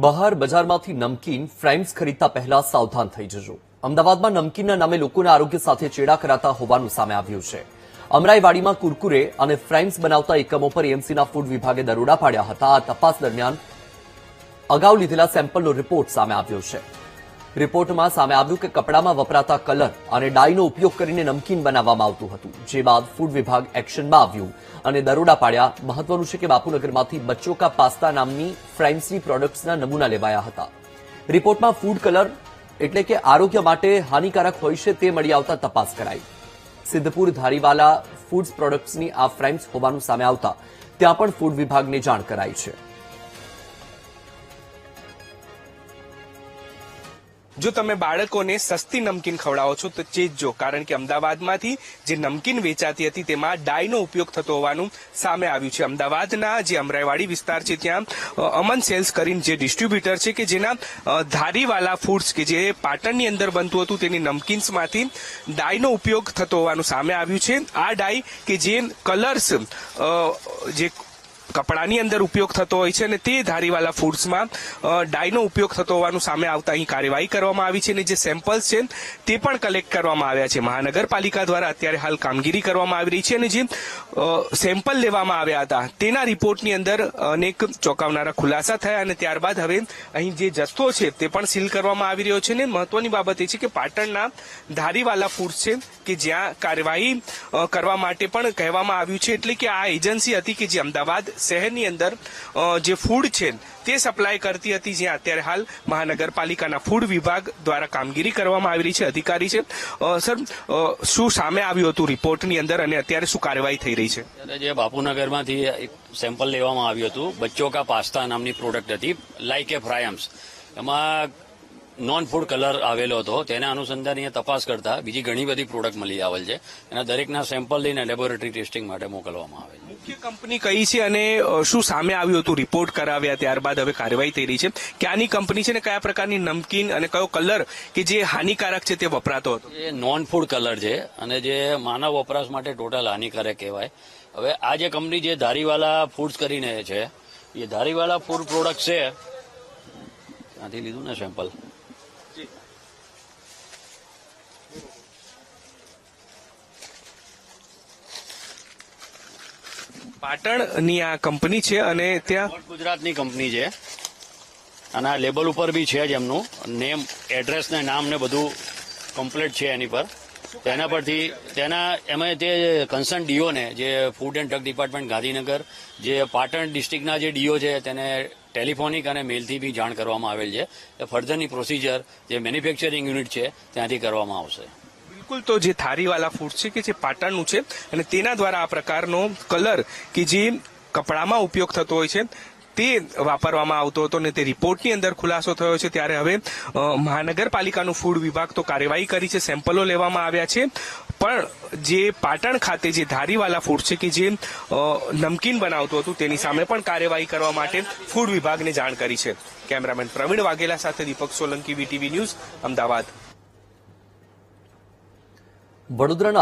બહાર બજારમાંથી નમકીન ફ્રાઈમ્સ ખરીદતા પહેલા સાવધાન થઈ જજો। અમદાવાદમાં નમકીનના નામે લોકોના આરોગ્ય સાથે ચેડા કરાતા હોવાનું સામે આવ્યું છે। અમરાઈવાડીમાં કુરકુરે અને ફ્રાઈમ્સ બનાવતા એકમો પર એએમસીના ફૂડ વિભાગે દરોડા પાડ્યા હતા। આ તપાસ દરમિયાન અગાઉ લીધેલા સેમ્પલનો રિપોર્ટ સામે આવ્યો છે। રિપોર્ટમાં સામે આવ્યું કે કપડામાં વપરાતા કલર અને ડાયનો ઉપયોગ કરીને નમકીન બનાવવામાં આવતું હતું, જે બાદ ફૂડ વિભાગ એક્શનમાં આવ્યું અને દરોડા પાડ્યા। મહત્વનું છે કે બાપુનગરમાંથી બચ્ચો કા પાસ્તા નામની ફ્રાઈમ્સની પ્રોડક્ટ્સના નમૂના લેવાયા હતા। રિપોર્ટમાં ફૂડ કલર એટલે કે આરોગ્ય માટે હાનિકારક હોય છે તે મળી આવતા તપાસ કરાઈ। સિદ્ધપુર ધારીવાલા ફૂડ્સ પ્રોડક્ટ્સની આ ફ્રાઈમ્સ હોવાનું સામે આવતા ત્યાં પણ ફૂડ વિભાગને જાણ કરાઈ છે। જો તમે બાળકોને સસ્તી નમકીન ખવડાવો છો તો ચેતજો, કારણ કે અમદાવાદમાંથી જે નમકીન વેચાતી હતી તેમાં ડાયનો ઉપયોગ થતો હોવાનું સામે આવ્યું છે। અમદાવાદના જે અમરાઈવાડી વિસ્તાર છે ત્યાં અમન સેલ્સ કરીને જે ડિસ્ટ્રીબ્યુટર છે કે જેના ધારીવાલા ફૂડ્સ કે જે પાટણની અંદર બનતું હતું તેની નમકીન્સમાંથી ડાયનો ઉપયોગ થતો હોવાનું સામે આવ્યું છે। આ ડાય કે જે કલર્સ જે કપડાની અંદર ઉપયોગ થતો હોય છે અને તે ધારીવાલા ફૂડ્સમાં ડાયનો ઉપયોગ થતો હોવાનું સામે આવતા અહીં કાર્યવાહી કરવામાં આવી છે અને જે સેમ્પલ્સ છે તે પણ કલેક્ટ કરવામાં આવ્યા છે। મહાનગરપાલિકા દ્વારા અત્યારે હાલ કામગીરી કરવામાં આવી રહી છે અને જે સેમ્પલ લેવામાં આવ્યા હતા તેના રિપોર્ટની અંદર અનેક ચોંકાવનારા ખુલાસા થયા અને ત્યારબાદ હવે અહીં જે જથ્થો છે તે પણ સીલ કરવામાં આવી રહ્યો છે। અને મહત્વની બાબત એ છે કે પાટણના ધારીવાલા ફૂડ્સ છે કે જ્યાં કાર્યવાહી કરવા માટે પણ કહેવામાં આવ્યું છે, એટલે કે આ એજન્સી હતી કે જે અમદાવાદ શહેરની અંદર જે ફૂડ છે તે સપ્લાય કરતી હતી, જ્યાં અત્યારે હાલ મહાનગરપાલિકાના ફૂડ વિભાગ દ્વારા કામગીરી કરવામાં આવી રહી છે। અધિકારી છે સર, શું સામે આવ્યું હતું રિપોર્ટની અંદર અને અત્યારે શું કાર્યવાહી થઈ રહી છે? જે બાપુનગરમાંથી એક સેમ્પલ લેવામાં આવ્યું હતું, બચ્ચો કા પાસ્તા નામની પ્રોડક્ટ હતી, લાઈક એ ફ્રાયમ્સ, એમાં નોન ફૂડ કલર આવેલો હતો। તેના અનુસંધાને તપાસ કરતા બીજી ઘણી બધી પ્રોડક્ટ મળી આવેલ છે, એના દરેકના સેમ્પલ લઈને લેબોરેટરી ટેસ્ટિંગ માટે મોકલવામાં આવે છે। મુખ્ય કંપની કઈ છે અને શું સામે આવ્યું હતું? રિપોર્ટ કરાવ્યા ત્યારબાદ હવે કાર્યવાહી થઈ રહી છે, ક્યાંની કંપની છે ને કયા પ્રકારની નમકીન અને કયો કલર કે જે હાનિકારક છે તે વપરાતો હતો? એ નોન ફૂડ કલર છે અને જે માનવ વપરાશ માટે ટોટલ હાનિકારક કહેવાય। હવે આ જે કંપની જે ધારીવાલા ફૂડ્સ કરીને છે, એ ધારીવાલા ફૂડ પ્રોડક્ટ છે, ત્યાંથી લીધું ને સેમ્પલ, પાટણની આ કંપની છે અને ત્યાં ગુજરાતની કંપની છે અને આ લેબલ ઉપર બી છે જ એમનું નેમ, એડ્રેસ ને નામ ને બધું કમ્પ્લીટ છે એની પર। તેના પરથી એમાં તે કન્સર્ન ડીઓ ને જે food and drug department Gandhinagar, જે પાટણ ડિસ્ટ્રિક્ટના જે ડીઓ છે તેને ટેલિફોનિક અને મેલથી બી જાણ કરવામાં આવેલ છે। ફર્ધરની પ્રોસિજર જે મેન્યુફેક્ચરિંગ યુનિટ છે ત્યાંથી કરવામાં આવશે। બિલકુલ, તો જે ધારીવાલા ફૂડ છે કે જે પાટણનું છે અને તેના દ્વારા આ પ્રકારનો કલર કે જે કપડામાં ઉપયોગ થતો હોય છે તે વાપરવામાં આવતો હતો અને તે રિપોર્ટની અંદર ખુલાસો થયો છે। ત્યારે હવે મહાનગરપાલિકાનું ફૂડ વિભાગ તો કાર્યવાહી કરી છે, સેમ્પલો લેવામાં આવ્યા છે, પણ જે પાટણ ખાતે જે ધારીવાલા ફૂડ છે કે જે નમકીન બનાવતું હતું તેની સામે પણ કાર્યવાહી કરવા માટે ફૂડ વિભાગને જાણ કરી છે। કેમેરામેન પ્રવીણ વાઘેલા સાથે દીપક સોલંકી, વીટીવી ન્યૂઝ, અમદાવાદ। વડોદરાના